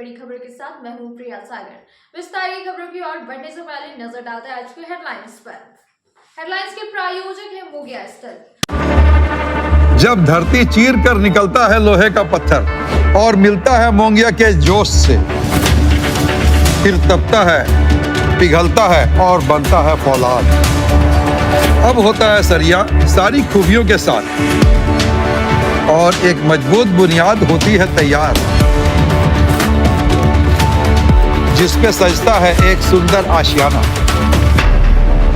बड़ी खबर के साथ मैं हूं प्रिया सागर। विस्तार की खबरों की ओर बढ़ने से पहले नजर डालते हैं आज के हेडलाइंस पर। हेडलाइंस के प्रायोजक है मोंगिया स्टील। जब धरती चीर कर निकलता है लोहे का पत्थर और मिलता है मोंगिया के जोश से, फिर तपता है, पिघलता है और बनता है फौलाद। अब होता है सरिया सारी खूबियों के साथ और एक मजबूत बुनियाद होती है तैयार, जिस पे सजता है एक सुंदर आशियाना।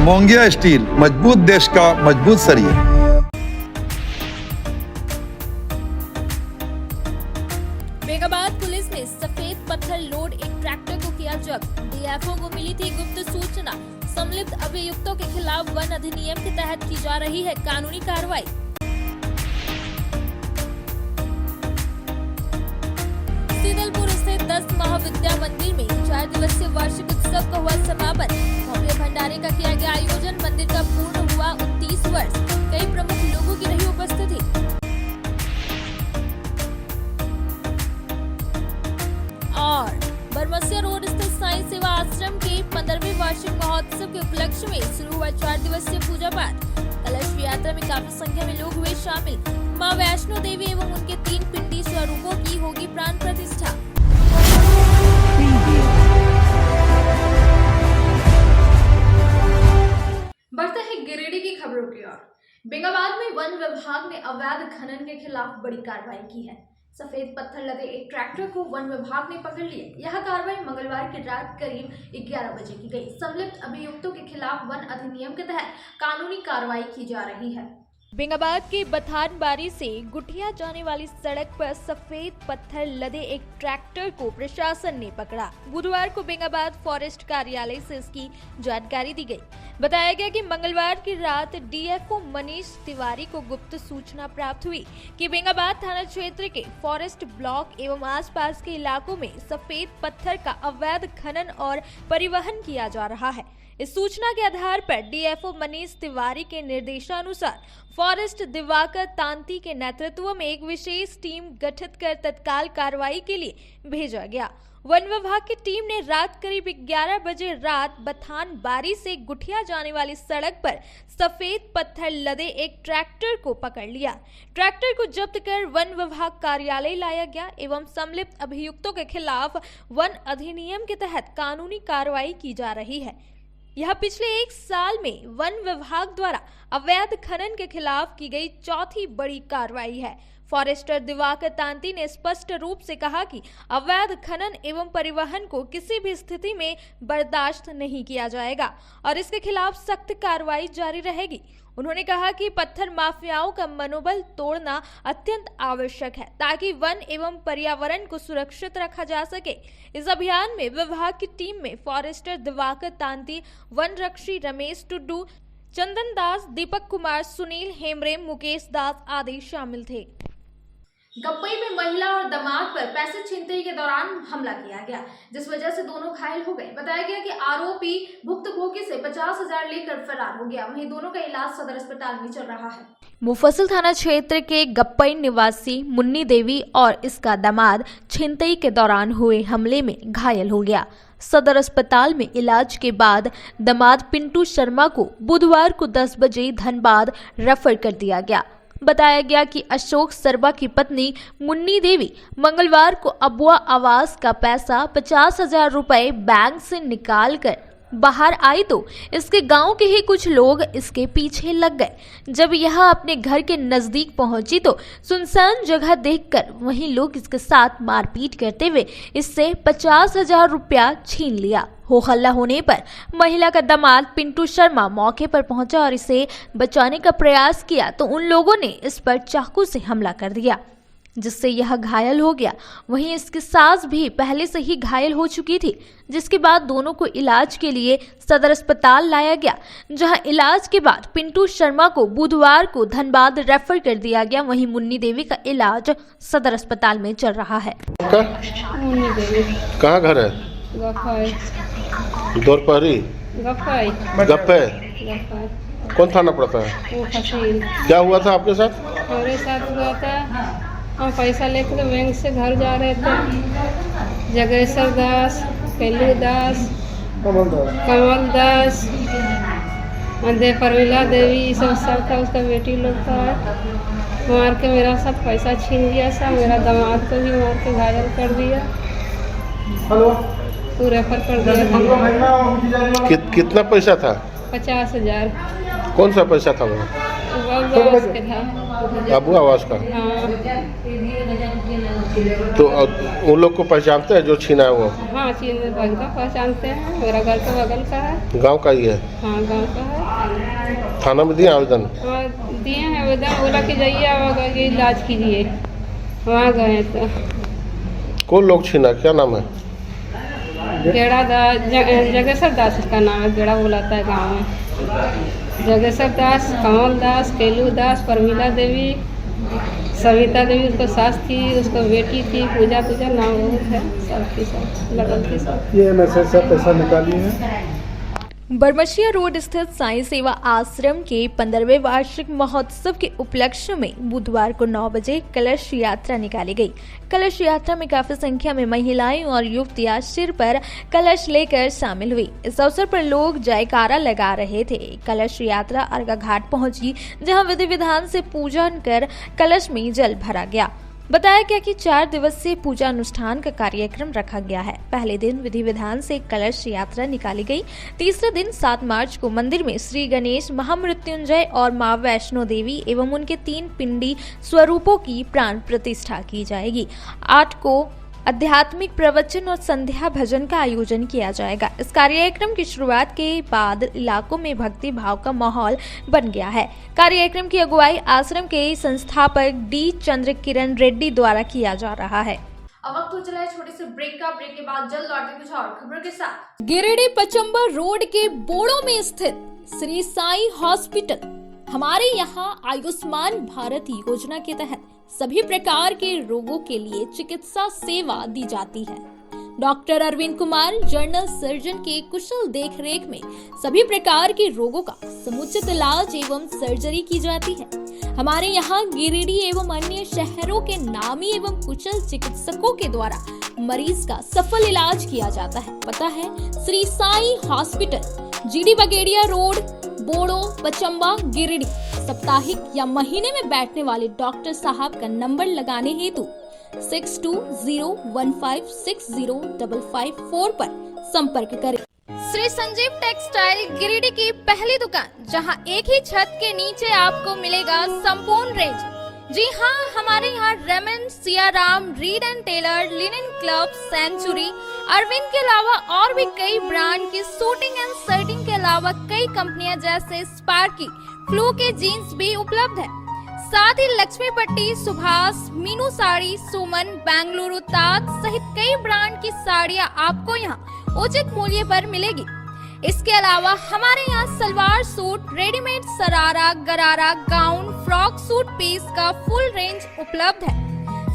मोंगिया स्टील, मजबूत देश का मजबूत सरिया। बेगाबाद पुलिस ने सफेद पत्थर लोड एक ट्रैक्टर को किया जब्त। डीएफओ को मिली थी गुप्त सूचना। संलिप्त अभियुक्तों के खिलाफ वन अधिनियम के तहत की जा रही है कानूनी कार्रवाई। सीदलपुर स्थित 10 महाविद्या मंदिर में 4 दिवसीय वार्षिक उत्सव का हुआ समापन। भव्य भंडारे का किया गया आयोजन। मंदिर का पूर्ण हुआ 29 वर्ष। कई प्रमुख लोगों की रही उपस्थिति। और बरमसिया रोड स्थित साईं सेवा आश्रम के 15वें वार्षिक महोत्सव के उपलक्ष्य में शुरू हुआ 4 दिवसीय पूजा पाठ। कलश यात्रा में काफी संख्या में लोग हुए शामिल। मां वैष्णो देवी एवं उनके 3 पिंडी स्वरूपों की होगी प्राण प्रतिष्ठा। बढ़ते हैं गिरिडीह की खबरों की ओर। बेगाबाद में वन विभाग ने अवैध खनन के खिलाफ बड़ी कार्रवाई की है। सफेद पत्थर लदे एक ट्रैक्टर को वन विभाग ने पकड़ लिया। यह कार्रवाई मंगलवार की रात करीब 11 बजे की गई। संलिप्त अभियुक्तों के खिलाफ वन अधिनियम के तहत कानूनी कार्रवाई की जा रही है। बेगाबाद के बथानबारी से गुठिया जाने वाली सड़क पर सफेद पत्थर लदे एक ट्रैक्टर को प्रशासन ने पकड़ा। बुधवार को बेगाबाद फॉरेस्ट कार्यालय से इसकी जानकारी दी गई। बताया गया कि मंगलवार की रात डीएफओ मनीष तिवारी को गुप्त सूचना प्राप्त हुई कि बेगाबाद थाना क्षेत्र के फॉरेस्ट ब्लॉक एवं आसपास के इलाकों में सफेद पत्थर का अवैध खनन और परिवहन किया जा रहा है। इस सूचना के आधार पर डीएफओ मनीष तिवारी के निर्देशानुसार फॉरेस्ट दिवाकर तांती के नेतृत्व में एक विशेष टीम गठित कर तत्काल कार्रवाई के लिए भेजा गया। वन विभाग की टीम ने रात करीब 11 बजे रात बथानबारी से गुठिया जाने वाली सड़क पर सफेद पत्थर लदे एक ट्रैक्टर को पकड़ लिया। ट्रैक्टर को जब्त कर वन विभाग कार्यालय लाया गया एवं संलिप्त अभियुक्तों के खिलाफ वन अधिनियम के तहत कानूनी कार्रवाई की जा रही है। यह पिछले 1 साल में वन विभाग द्वारा अवैध खनन के खिलाफ की गई चौथी बड़ी कार्रवाई है। फॉरेस्टर दिवाकर तांती ने स्पष्ट रूप से कहा कि अवैध खनन एवं परिवहन को किसी भी स्थिति में बर्दाश्त नहीं किया जाएगा और इसके खिलाफ सख्त कार्रवाई जारी रहेगी। उन्होंने कहा कि पत्थर माफियाओं का मनोबल तोड़ना अत्यंत आवश्यक है ताकि वन एवं पर्यावरण को सुरक्षित रखा जा सके। इस अभियान में विभाग की टीम में फॉरेस्टर दिवाकर तांती, वन रक्षी रमेश टुड्डू, चंदन दास, दीपक कुमार, सुनील हेम्ब्रे, मुकेश दास आदि शामिल थे। गप्पई में महिला और दामाद पर पैसे छीनते के दौरान हमला किया गया, जिस वजह से दोनों घायल हो गए। बताया गया कि आरोपी भुक्तभोगी से 50,000 लेकर फरार हो गया। वहीं दोनों का इलाज सदर अस्पताल में चल रहा है। मुफस्सिल थाना क्षेत्र के गप्पई निवासी मुन्नी देवी और इसका दामाद छिनतई के दौरान हुए हमले में घायल हो गया। सदर अस्पताल में इलाज के बाद दामाद पिंटू शर्मा को बुधवार को 10 बजे धनबाद रेफर कर दिया गया। बताया गया कि अशोक शर्मा की पत्नी मुन्नी देवी मंगलवार को अबुआ आवास का पैसा 50,000 रुपए बैंक से निकालकर बाहर आई तो इसके गांव के ही कुछ लोग इसके पीछे लग गए। जब यह अपने घर के नजदीक पहुंची तो सुनसान जगह देखकर वहीं लोग इसके साथ मारपीट करते हुए इससे 50,000 रुपया छीन लिया। हो हल्ला होने पर महिला का दामाद पिंटू शर्मा मौके पर पहुंचा और इसे बचाने का प्रयास किया तो उन लोगों ने इस पर चाकू से हमला कर दिया, जिससे यह घायल हो गया। वहीं इसकी सास भी पहले से ही घायल हो चुकी थी, जिसके बाद दोनों को इलाज के लिए सदर अस्पताल लाया गया, जहां इलाज के बाद पिंटू शर्मा को बुधवार को धनबाद रेफर कर दिया गया। वहीं मुन्नी देवी का इलाज सदर अस्पताल में चल रहा है। कहाँ घर है? दोरपहरी गप्पे। कौन थाना पड़ता है? क्या हुआ था आपके साथ? मेरे साथ हुआ था, हम पैसा लेकर बैंक से घर जा रहे थे, जगेश्वर दास, कैलू दास, कमल दास, परमिला देवी, सब था। उसका बेटी लोग था। मार के मेरा सब पैसा छीन लिया। सब मेरा दामाद को भी मार के घायल कर दिया। तो रेफर कर दिया। कितना पैसा था? 50,000। कौन सा पैसा था वो? आवास के था। बाबू आवास का। हाँ। तो उन लोग को पहचानते हैं जो छीना है वो? हाँ, पहचानते हैं। मेरा घर तो बगल का है। गांव का ही है? हाँ, गांव का है। थाना में दिया आवेदन? हाँ, दिए हैं आवेदन। बोला कि जाइए इलाज कीजिए। वहाँ गए तो कौन लोग छीना? क्या नाम है? गेड़ा दास, जगेश्वर दास उसका नाम है। गेड़ा बुलाता है गाँव में। जगेश्वर दास, कमल दास, कैलू दास, परमिला देवी, सविता देवी उसको सास थी। उसको बेटी थी। पूजा नाम बहुत है। सबकी सब लगल थी सब। ये मैसेज से पैसा निकाली है। बरमशिया रोड स्थित साईं सेवा आश्रम के 15वें वार्षिक महोत्सव के उपलक्ष्य में बुधवार को 9 बजे कलश यात्रा निकाली गई। कलश यात्रा में काफी संख्या में महिलाएं और युवतियां सिर पर कलश लेकर शामिल हुई। इस अवसर पर लोग जयकारा लगा रहे थे। कलश यात्रा अर्घा घाट पहुंची, जहां विधि विधान से पूजन कर कलश में जल भरा गया। बताया गया कि 4 दिवसीय पूजा अनुष्ठान का कार्यक्रम रखा गया है। पहले दिन विधि विधान से कलश यात्रा निकाली गई। तीसरे दिन 7 मार्च को मंदिर में श्री गणेश, महामृत्युंजय और मां वैष्णो देवी एवं उनके 3 पिंडी स्वरूपों की प्राण प्रतिष्ठा की जाएगी। 8 को आध्यात्मिक प्रवचन और संध्या भजन का आयोजन किया जाएगा। इस कार्यक्रम की शुरुआत के बाद इलाकों में भक्ति भाव का माहौल बन गया है। कार्यक्रम की अगुवाई आश्रम के संस्थापक डी चंद्र किरण रेड्डी द्वारा किया जा रहा है। अब वक्त हो चला है छोटे से ब्रेक का। ब्रेक के बाद जल्द लौटेंगे कुछ और खबरों के साथ। गिरिडीह पचंबर रोड के बोड़ो में स्थित श्री साईं हॉस्पिटल। हमारे यहाँ आयुष्मान भारत योजना के तहत सभी प्रकार के रोगों के लिए चिकित्सा सेवा दी जाती है। Doctor Arvind Kumar general surgeon के कुशल देखरेख में सभी प्रकार के रोगों का समुचित इलाज एवं सर्जरी की जाती है। हमारे यहाँ गिरिडीह एवं अन्य शहरों के नामी एवं कुशल चिकित्सकों के द्वारा मरीज का सफल इलाज किया जाता है। पता है Shri Sai hospital, GD Bagedia road, Bodo, Pachamba, Giridih. साप्ताहिक या महीने में बैठने वाले डॉक्टर साहब का नंबर लगाने हेतु 6201560554 पर संपर्क करें। श्री संजीव टेक्सटाइल गिरिडीह की पहली दुकान, जहां एक ही छत के नीचे आपको मिलेगा संपूर्ण रेंज। जी हाँ, हमारे यहाँ Raymond, Siyaram, Reid and Taylor, Linen Club, Century, Arvind के अलावा और भी कई ब्रांड की सूटिंग एंड शर्टिंग के अलावा कई कंपनियां जैसे स्पार्की, फ्लू के जीन्स भी उपलब्ध है। साथ ही लक्ष्मी पट्टी, सुभाष, मीनू साड़ी, सुमन, बेंगलुरु ताज सहित कई ब्रांड की साड़ियां आपको यहाँ उचित मूल्य पर मिलेगी। इसके अलावा हमारे यहाँ सलवार सूट, रेडीमेड सरारा, गरारा, गाउन, फ्रॉक सूट पीस का फुल रेंज उपलब्ध है।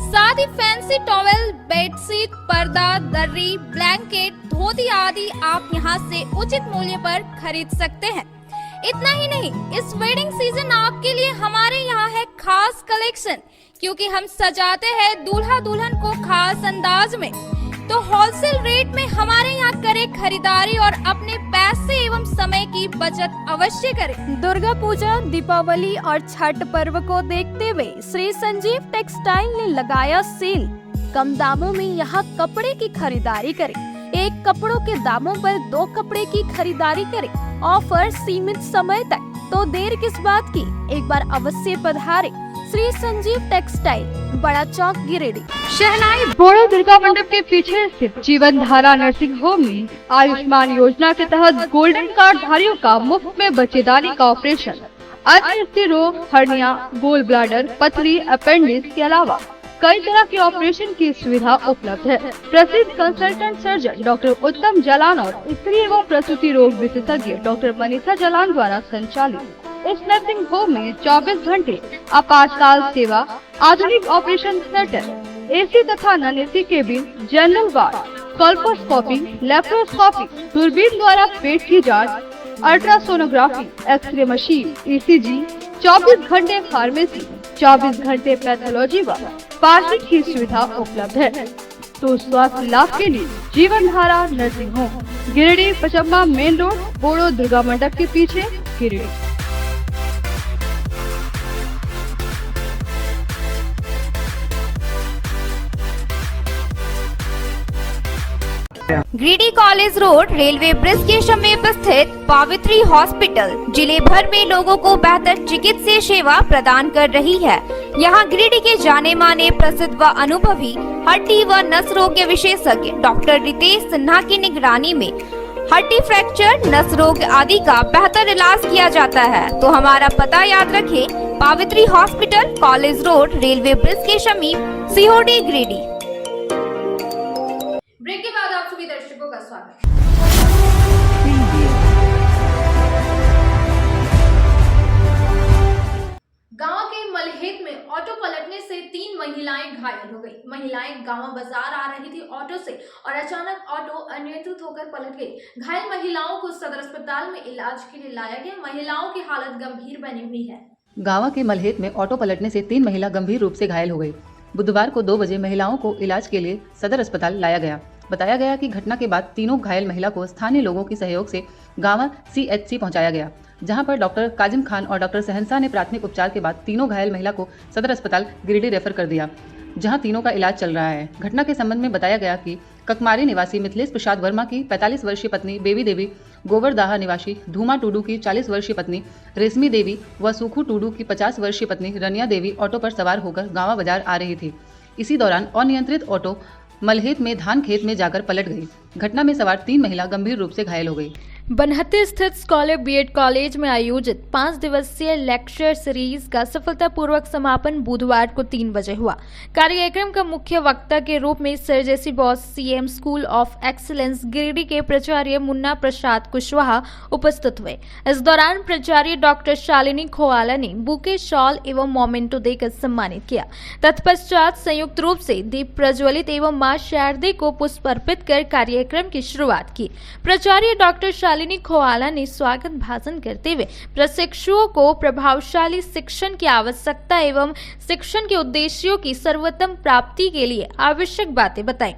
साथ ही फैंसी टॉवेल, बेडशीट, पर्दा, दर्री, ब्लैंकेट, धोती आदि आप यहाँ से उचित मूल्य पर खरीद सकते हैं। इतना ही नहीं, इस वेडिंग सीजन आपके लिए हमारे यहाँ है खास कलेक्शन, क्योंकि हम सजाते हैं दूल्हा दुल्हन को खास अंदाज में। तो होलसेल रेट में हमारे यहाँ करें खरीदारी और अपने पैसे एवं समय की बचत अवश्य करें। दुर्गा पूजा, दीपावली और छठ पर्व को देखते हुए श्री संजीव टेक्सटाइल ने लगाया सेल। कम दामों में यहाँ कपड़े की खरीदारी करें। एक कपड़ों के दामों पर 2 कपड़े की खरीदारी करें। ऑफर सीमित समय तक, तो देर किस बात की, एक बार अवश्य पधारें। श्री संजीव टेक्सटाइल, बड़ा चौक, गिरिडीह। शहनाई बोड़ो दुर्गा मंडप के पीछे स्थित जीवन धारा नर्सिंग होम में आयुष्मान योजना के तहत गोल्डन कार्ड धारियों का मुफ्त में बच्चेदानी का ऑपरेशन, अन्य स्त्री रोग, हर्निया, गोल ब्लैडर, पथरी, अपेंडिक्स के अलावा कई तरह के ऑपरेशन की सुविधा उपलब्ध है। प्रसिद्ध कंसल्टेंट सर्जन डॉक्टर उत्तम जलान और स्त्री एवं प्रसूति रोग विशेषज्ञ डॉक्टर मनीषा जलान द्वारा संचालित इस नर्सिंग होम में 24 घंटे आपातकाल सेवा, आधुनिक ऑपरेशन थिएटर, एसी तथा non AC cabin, general ward, colposcopy, laparoscopy, दूरबीन द्वारा पेट की जांच, अल्ट्रासोनोग्राफी, एक्सरे मशीन, ईसीजी, 24 घंटे फार्मेसी, 24 घंटे पैथोलॉजी व पार्किंग की सुविधा उपलब्ध है। तो स्वास्थ्य लाभ के लिए Jeevan Dhara nursing home, Giridih Pachamba main road, Bodo Durga Mandap के पीछे, Giridih. Giridih college road railway bridge के समीप स्थित पावित्री हॉस्पिटल जिले भर में लोगों को बेहतर चिकित्सीय सेवा प्रदान कर रही है। यहाँ गिरिडीह के जाने माने प्रसिद्ध व अनुभवी हड्डी व नस रोग के विशेषज्ञ डॉक्टर रितेश सिन्हा की निगरानी में हड्डी फ्रैक्चर, नस रोग आदि का बेहतर इलाज किया जाता है। तो हमारा पता याद रखें, Pavitri hospital, college road, railway bridge के समीप, सीहोडी, गिरिडीह। ब्रेक के बाद आप सभी दर्शकों का स्वागत है। गांव के मलहेत में ऑटो पलटने से 3 महिलाएं घायल हो गई। महिलाएं गांव बाजार आ रही थी ऑटो से और अचानक ऑटो अनियंत्रित होकर पलट गई। घायल महिलाओं को सदर अस्पताल में इलाज के लिए लाया गया। महिलाओं की हालत गंभीर बनी हुई है। गांव के मलहेत में ऑटो पलटने से 3 महिला गंभीर रूप से घायल हो गई। बुधवार को 2 बजे महिलाओं को इलाज के लिए सदर अस्पताल लाया गया। बताया गया कि घटना के बाद तीनों घायल महिला को स्थानीय लोगों के सहयोग से गांव CHC पहुंचाया गया, जहां पर डॉक्टर काजिम खान और डॉक्टर सहनसा ने प्राथमिक उपचार के बाद तीनों घायल महिला को सदर अस्पताल गिरिडीह रेफर कर दिया, जहां तीनों का इलाज चल रहा है। घटना के संबंध में बताया गया कि ककमारी निवासी मिथिलेश प्रसाद वर्मा की 45 वर्षीय पत्नी बेबी देवी, गोवरदाहा निवासी धूमा टूडू की 40 वर्षीय पत्नी रेशमी देवी व सुखू टूडू की 50 वर्षीय पत्नी रनिया देवी ऑटो पर सवार होकर गांव बाजार आ रही थी। इसी दौरान अनियंत्रित ऑटो मलहेत में धान खेत में जाकर पलट गई। घटना में सवार 3 महिला गंभीर रूप से घायल हो गई। बनहत्ती स्थित स्कॉलर बीएड कॉलेज में आयोजित 5 दिवसीय लेक्चर सीरीज का सफलतापूर्वक समापन बुधवार को 3 बजे हुआ। कार्यक्रम का मुख्य वक्ता के रूप में sir J C Bose CM school of excellence Giridih के प्राचार्य मुन्ना प्रसाद कुशवाहा उपस्थित हुए। इस दौरान प्राचार्य डॉक्टर शालिनी खोवाला ने बुके, शॉल एवं मोमेंटो देकर सम्मानित किया। तत्पश्चात संयुक्त रूप से दीप प्रज्वलित एवं मां शारदे को पुष्प अर्पित कर कार्यक्रम की शुरुआत की। प्राचार्य डॉक्टर शालिनी खोवाला ने स्वागत भाषण करते हुए प्रशिक्षुओं को प्रभावशाली शिक्षण की आवश्यकता एवं शिक्षण के उद्देश्यों की सर्वोत्तम प्राप्ति के लिए आवश्यक बातें बताई।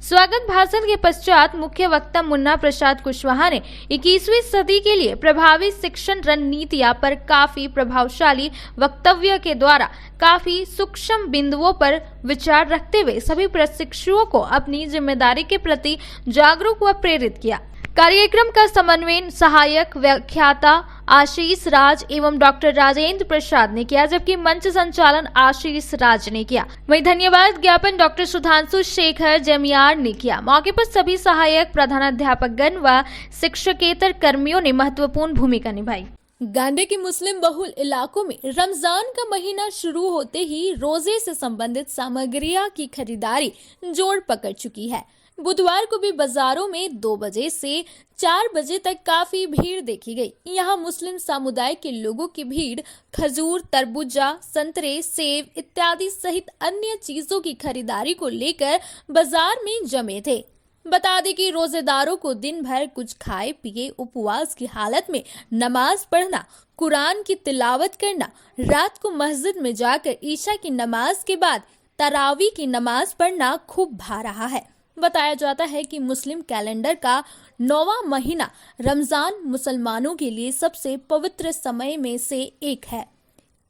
स्वागत भाषण के पश्चात मुख्य वक्ता मुन्ना प्रसाद कुशवाहा ने 21वीं सदी के लिए प्रभावी शिक्षण रणनीतियां पर काफी प्रभावशाली वक्तव्य के द्वारा काफी सूक्ष्म बिंदुओं पर विचार रखते हुए सभी प्रशिक्षुओं को अपनी जिम्मेदारी के प्रति जागरूक व प्रेरित किया। कार्यक्रम का समन्वय सहायक व्याख्याता आशीष राज एवं डॉक्टर राजेंद्र प्रसाद ने किया, जबकि मंच संचालन आशीष राज ने किया। वहीं धन्यवाद ज्ञापन डॉक्टर सुधांशु शेखर जमियार ने किया। मौके पर सभी सहायक प्रधानाध्यापकगण व शिक्षकेतर कर्मियों ने महत्वपूर्ण भूमिका निभाई। गांडे के मुस्लिम बहुल इलाकों में रमजान का महीना शुरू होते ही रोजे से संबंधित सामग्रियां की खरीदारी जोर पकड़ चुकी है। बुधवार को भी बाजारों में 2 बजे से 4 बजे तक काफी भीड़ देखी गई। यहाँ मुस्लिम समुदाय के लोगों की भीड़ खजूर, तरबूजा, संतरे, सेब इत्यादि सहित अन्य चीजों की खरीदारी को लेकर बाजार में जमे थे। बता दें कि रोजेदारों को दिन भर कुछ खाए पिए उपवास की हालत में नमाज पढ़ना, कुरान की तिलावत करना, रात को मस्जिद में जाकर ईशा की नमाज के बाद तरावी की नमाज पढ़ना खूब भा रहा है। बताया जाता है कि मुस्लिम कैलेंडर का 9वां महीना रमजान मुसलमानों के लिए सबसे पवित्र समय में से एक है।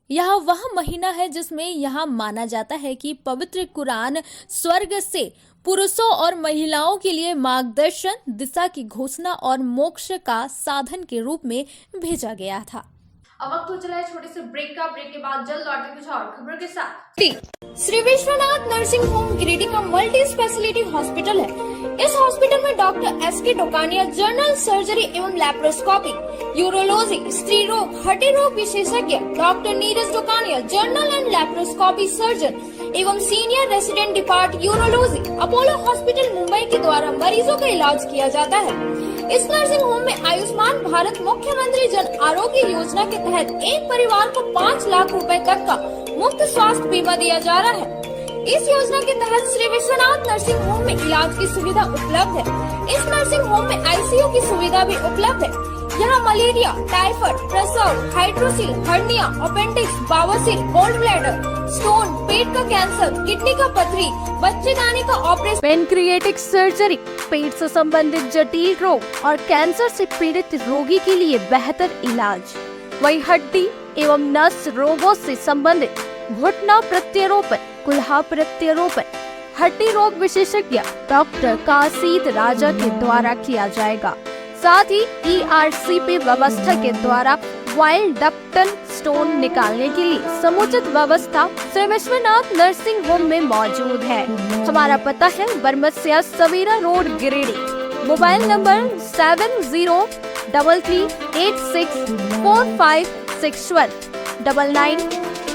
यह वह महीना है जिसमें यह माना जाता है कि पवित्र कुरान स्वर्ग से पुरुषों और महिलाओं के लिए मार्गदर्शन, दिशा की घोषणा और मोक्ष का साधन के रूप में भेजा गया था। अब वक्त हो चला है छोटे से ब्रेक का। ब्रेक के बाद जल्द लौटे कुछ और खबरों के साथ। श्री विश्वनाथ नर्सिंग होम गिरिडीह का मल्टी स्पेशलिटी हॉस्पिटल है। इस हॉस्पिटल में doctor SK Tokania general surgery एवं लैप्रोस्कोपी, यूरोलॉजी, स्त्री रोग, हड्डी रोग विशेषज्ञ, doctor Neeraj Tokania general and laparoscopy surgeon एवं senior resident depart urology, Apollo hospital Mumbai के द्वारा मरीजों का इलाज किया जाता है। इस नर्सिंग होम में आयुष्मान भारत मुख्यमंत्री जन आरोग्य योजना के तहत एक परिवार को 5 लाख रुपए तक का मुफ्त स्वास्थ्य बीमा दिया जा रहा है। इस योजना के तहत श्री विश्वनाथ नर्सिंग होम में इलाज की सुविधा उपलब्ध है। इस नर्सिंग होम में ICU की सुविधा भी उपलब्ध है। यहाँ मलेरिया, टाइफाइड, प्रसव, हाइड्रोसिल, हर्निया, अपेंडिक्स, बावासीर, गोल्ड ब्लैडर, स्टोन, पेट का कैंसर, किडनी का पथरी, बच्चेदानी का ऑपरेशन, पेनक्रिएटिक सर्जरी, पेट से संबंधित जटिल रोग और कैंसर से पीड़ित रोगी के लिए बेहतर इलाज। वही हड्डी एवं नस रोगों से संबंधित घुटना प्रत्यारोपण, कुल्हा प्रत्यारोपण, हड्डी रोग विशेषज्ञ डॉक्टर कासिद राजा के द्वारा किया जाएगा। साथ ही ERCP व्यवस्था के द्वारा वाइल्ड डक्टल स्टोन निकालने के लिए समुचित व्यवस्था श्री विश्वनाथ नर्सिंग होम में मौजूद है। हमारा पता है Baramsiya Savera road Giridih. Mobile number 7033864561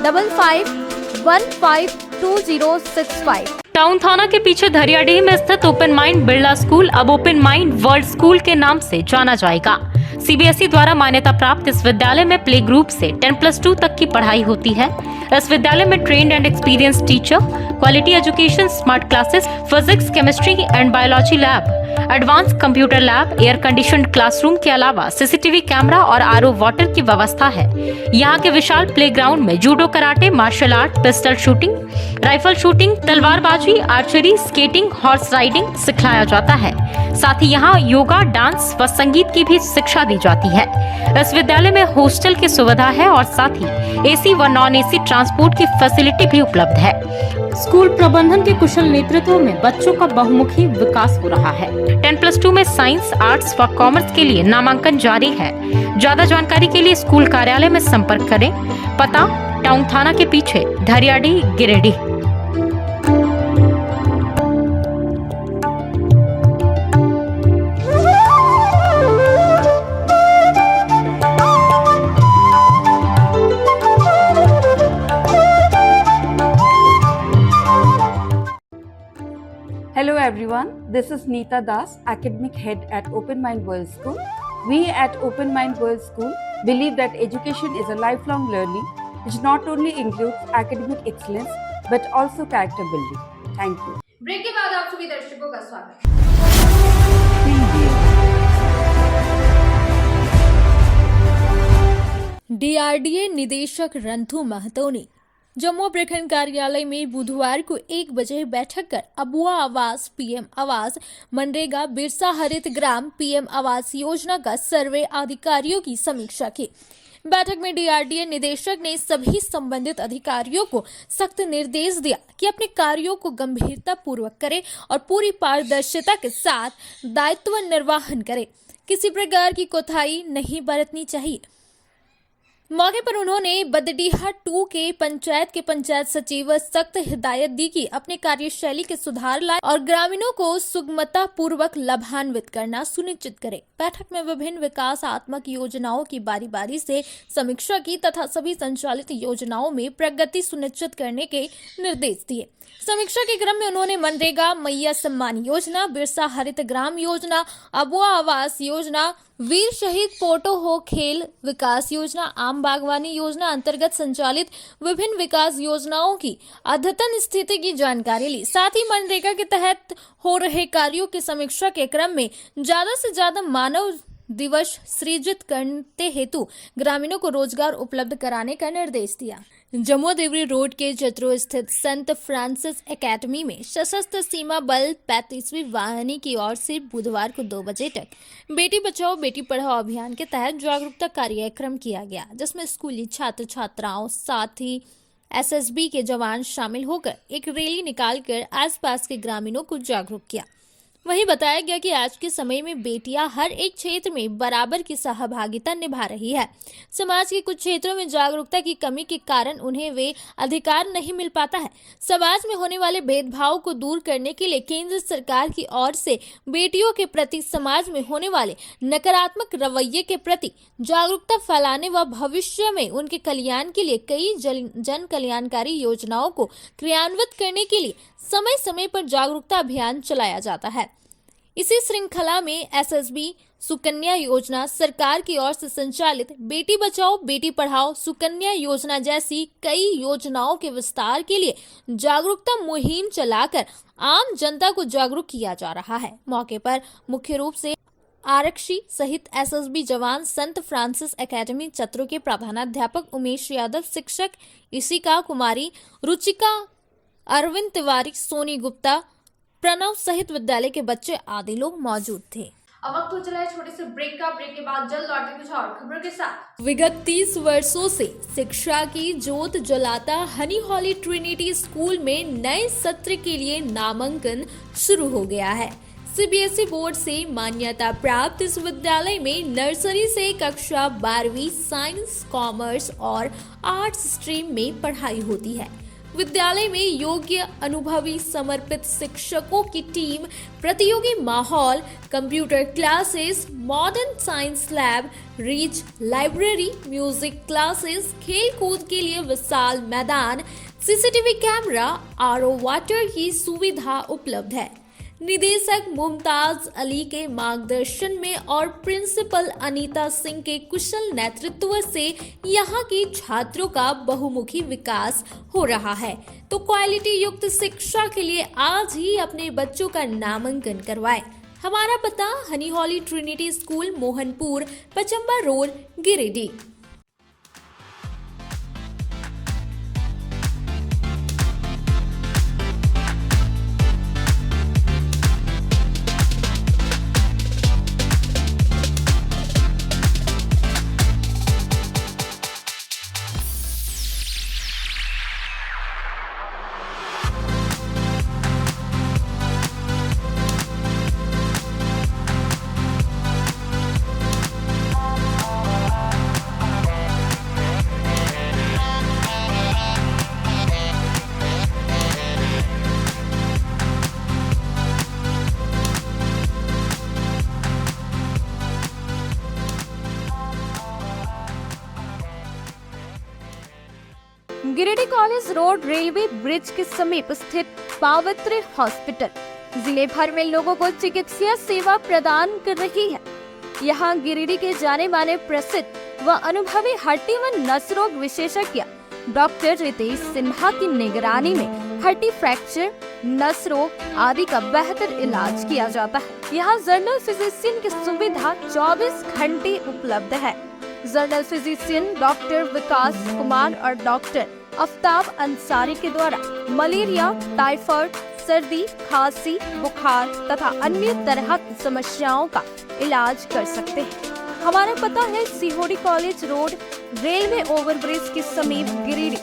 9955152065। Town थाना के पीछे धरियाडीह में स्थित ओपन माइंड बिरला स्कूल अब ओपन माइंड वर्ल्ड स्कूल के नाम से जाना जाएगा। CBSE द्वारा मान्यता प्राप्त इस विद्यालय में प्ले ग्रुप से 10+2 तक की पढ़ाई होती है। इस विद्यालय में trained and experience teacher, quality education, smart classes, physics, chemistry and biology lab, advance computer lab, air conditioned classroom के अलावा CCTV कैमरा और RO वाटर की व्यवस्था है। यहाँ के विशाल प्लेग्राउंड में judo, karate, martial art, pistol shooting, rifle shooting, तलवारबाजी, आर्चरी, स्केटिंग, हॉर्स राइडिंग सिखाया जाता है। साथ ही यहाँ योगा, डांस व संगीत की भी शिक्षा दी जाती है। इस विद्यालय में हॉस्टल की सुविधा है और साथ ही AC व नॉन AC ट्रांसपोर्ट की फैसिलिटी भी उपलब्ध है। स्कूल प्रबंधन के कुशल नेतृत्व में बच्चों का बहुमुखी विकास हो रहा है। 10+2 में साइंस, आर्ट्स व कॉमर्स के लिए नामांकन जारी है। ज्यादा जानकारी के लिए स्कूल कार्यालय में संपर्क करें। पता टाउन थाना के पीछे, धरियाडीह, Giridih. Hello everyone, this is Neeta Das, Academic Head at Open Mind World School. We at Open Mind World School believe that education is a lifelong learning which not only includes academic excellence but also character building. Thank you. Break के बाद आप सभी दर्शकों का स्वागत। DRDA निदेशक रंथू महतो ने जम्मू प्रखंड कार्यालय में बुधवार को 1 बजे बैठक कर अबुआ आवास, PM आवास, मनरेगा, बिरसा हरित ग्राम, PM आवास योजना का सर्वे अधिकारियों की समीक्षा की। बैठक में DRDA निदेशक ने सभी संबंधित अधिकारियों को सख्त निर्देश दिया कि अपने कार्यों को गंभीरता पूर्वक करें और पूरी पारदर्शिता के साथ दायित्व निर्वहन करें। किसी प्रकार की कोताही नहीं बरतनी चाहिए। मौके पर उन्होंने बदडीहा 2 के पंचायत सचिव सख्त हिदायत दी कि अपने कार्यशैली के सुधार लाए और ग्रामीणों को सुगमता पूर्वक लाभान्वित करना सुनिश्चित करें। बैठक में विभिन्न विकासात्मक योजनाओं की बारी बारी से समीक्षा की तथा सभी संचालित योजनाओं में प्रगति सुनिश्चित करने के निर्देश दिए। समीक्षा के क्रम में उन्होंने मनरेगा, मैया सम्मान योजना, बिरसा हरित ग्राम योजना, अबुआ आवास योजना, वीर शहीद पोटो हो खेल विकास योजना, आम बागवानी योजना अंतर्गत संचालित विभिन्न विकास योजनाओं की अद्यतन स्थिति की जानकारी ली। साथ ही मनरेगा के तहत हो रहे कार्यों की समीक्षा के क्रम में ज्यादा से ज्यादा मानव दिवस सृजित करते हेतु ग्रामीणों को रोजगार उपलब्ध कराने का निर्देश दिया। जम्मू देवरी रोड के जत्रो स्थित संत फ्रांसिस एकेडमी में सशस्त्र सीमा बल 35वीं वाहिनी की ओर से बुधवार को 2 बजे तक बेटी बचाओ बेटी पढ़ाओ अभियान के तहत जागरूकता कार्यक्रम किया गया, जिसमें स्कूली छात्र छात्राओं साथ ही SSB के जवान शामिल होकर एक रैली निकालकर आसपास के ग्रामीणों को जागरूक किया। वहीं बताया गया कि आज के समय में बेटियां हर एक क्षेत्र में बराबर की सहभागिता निभा रही है। समाज के कुछ क्षेत्रों में जागरूकता की कमी के कारण उन्हें वे अधिकार नहीं मिल पाता है। समाज में होने वाले भेदभाव को दूर करने के लिए केंद्र सरकार की ओर से बेटियों के प्रति समाज में होने वाले नकारात्मक रवैये के प्रति जागरूकता फैलाने व भविष्य में उनके कल्याण के लिए कई जन कल्याणकारी योजनाओं को क्रियान्वित करने के लिए समय समय पर जागरूकता अभियान चलाया जाता है। इसी श्रृंखला में SSB सुकन्या योजना, सरकार की ओर से संचालित बेटी बचाओ बेटी पढ़ाओ सुकन्या योजना जैसी कई योजनाओं के विस्तार के लिए जागरूकता मुहिम चलाकर आम जनता को जागरूक किया जा रहा है। मौके पर मुख्य रूप से आरक्षी सहित एसएसबी जवान संत फ्रांसिस एकेडमी चतरो के प्रधानाध्यापक उमेश यादव, शिक्षक इशिका कुमारी, रुचिका, अरविंद तिवारी, सोनी गुप्ता, प्रणव सहित विद्यालय के बच्चे आदि लोग मौजूद थे। अब वक्त हो चला है छोटे से ब्रेक का। ब्रेक के बाद जल्द लौटते कुछ और खबरों के साथ। विगत 30 वर्षों से शिक्षा की ज्योत जलाता हनी हॉली ट्रिनिटी स्कूल में नए सत्र के लिए नामांकन शुरू हो गया है। सीबीएसई बोर्ड से मान्यता प्राप्त इस विद्यालय में नर्सरी से कक्षा 12वीं साइंस, कॉमर्स और आर्ट्स स्ट्रीम में पढ़ाई होती है। विद्यालय में योग्य, अनुभवी, समर्पित शिक्षकों की टीम, प्रतियोगी माहौल, computer classes, modern science lab, rich library, music classes, खेल कूद के लिए विशाल मैदान, सीसीटीवी कैमरा, आरओ वाटर की सुविधा उपलब्ध है। निदेशक मुमताज अली के मार्गदर्शन में और प्रिंसिपल अनीता सिंह के कुशल नेतृत्व से यहाँ के छात्रों का बहुमुखी विकास हो रहा है। तो क्वालिटी युक्त शिक्षा के लिए आज ही अपने बच्चों का नामांकन करवाएं। हमारा पता honey holy trinity school, Mohanpur, Pachamba road, Giridih. Giridih college road railway bridge के समीप स्थित पावित्र हॉस्पिटल जिले भर में लोगों को चिकित्सा सेवा प्रदान कर रही है। यहाँ गिरिडीह के जाने माने प्रसिद्ध व अनुभवी हड्डी व नस रोग विशेषज्ञ डॉक्टर रितेश सिन्हा की निगरानी में हड्डी फ्रैक्चर, नस रोग आदि का बेहतर इलाज किया जाता है। यहाँ जनरल फिजिशियन की सुविधा 24 घंटे उपलब्ध है। जनरल फिजिशियन डॉक्टर विकास कुमार और डॉक्टर आफ्ताब अंसारी के द्वारा मलेरिया, टाइफाइड, सर्दी, खांसी, बुखार तथा अन्य तरह की समस्याओं का इलाज कर सकते हैं। हमारा पता है सीहोडी कॉलेज रोड, रेलवे ओवरब्रिज के समीप, गिरिडीह।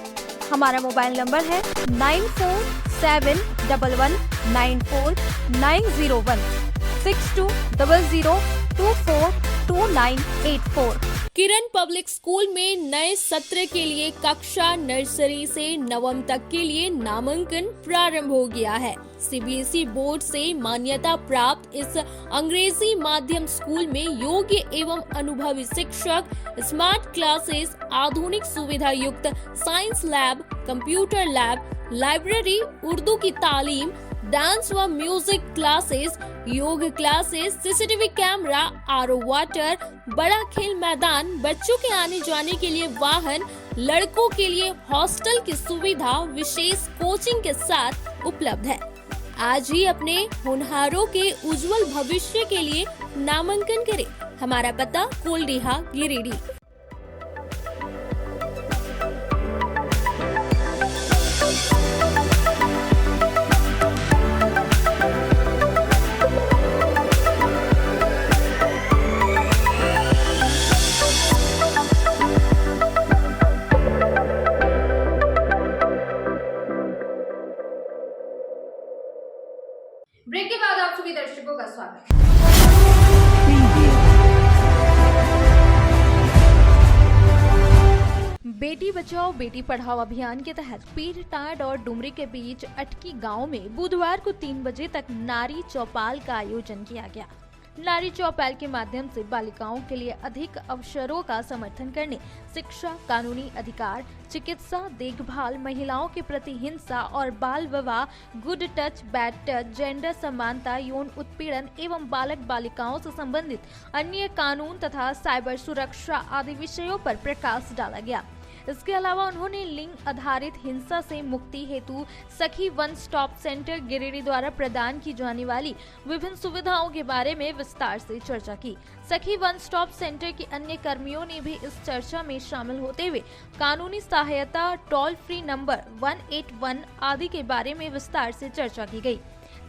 हमारा मोबाइल नंबर है 9471194901 6200242984। किरण पब्लिक स्कूल में नए सत्र के लिए कक्षा नर्सरी से नवम तक के लिए नामांकन प्रारंभ हो गया है। सीबीएसई बोर्ड से मान्यता प्राप्त इस अंग्रेजी माध्यम स्कूल में योग्य एवं अनुभवी शिक्षक, स्मार्ट क्लासेस, आधुनिक सुविधा युक्त science lab, computer lab, library, Urdu की तालीम, डांस व म्यूजिक क्लासेस, योग classes, CCTV camera, RO water, बड़ा खेल मैदान, बच्चों के आने जाने के लिए वाहन, लड़कों के लिए हॉस्टल की सुविधा विशेष कोचिंग के साथ उपलब्ध है। आज ही अपने होनहारों के उज्जवल भविष्य के लिए नामांकन करें। हमारा पता कोलडीहा, गिरिडीह। ब्रेक के बाद आप सभी दर्शकों का स्वागत है। बेटी बचाओ बेटी पढ़ाओ अभियान के तहत पीरटांड और डुमरी के बीच अटकी गांव में बुधवार को 3 बजे तक नारी चौपाल का आयोजन किया गया। नारी चौपाल के माध्यम से बालिकाओं के लिए अधिक अवसरों का समर्थन करने, शिक्षा, कानूनी अधिकार, चिकित्सा देखभाल, महिलाओं के प्रति हिंसा और बाल विवाह, good touch, bad touch, gender समानता, यौन उत्पीड़न एवं बालक बालिकाओं से संबंधित अन्य कानून तथा साइबर सुरक्षा आदि विषयों पर प्रकाश डाला गया। इसके अलावा उन्होंने लिंग आधारित हिंसा से मुक्ति हेतु सखी वन स्टॉप सेंटर गिरिडीह द्वारा प्रदान की जाने वाली विभिन्न सुविधाओं के बारे में विस्तार से चर्चा की। सखी वन स्टॉप सेंटर के अन्य कर्मियों ने भी इस चर्चा में शामिल होते हुए कानूनी सहायता, टोल फ्री नंबर 181 आदि के बारे में विस्तार से चर्चा की गई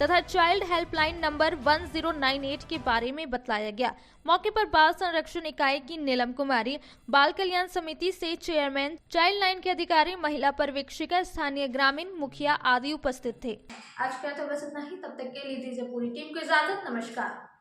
तथा चाइल्ड हेल्पलाइन नंबर 1098 के बारे में बतलाया गया। मौके पर बाल संरक्षण इकाई की नीलम कुमारी, बाल कल्याण समिति से चेयरमैन, चाइल्ड लाइन के अधिकारी, महिला पर्यवेक्षिका, स्थानीय ग्रामीण मुखिया आदि उपस्थित थे। आज का तो बस इतना ही। तब तक के लिए दीजिए पूरी टीम को इजाजत। नमस्कार।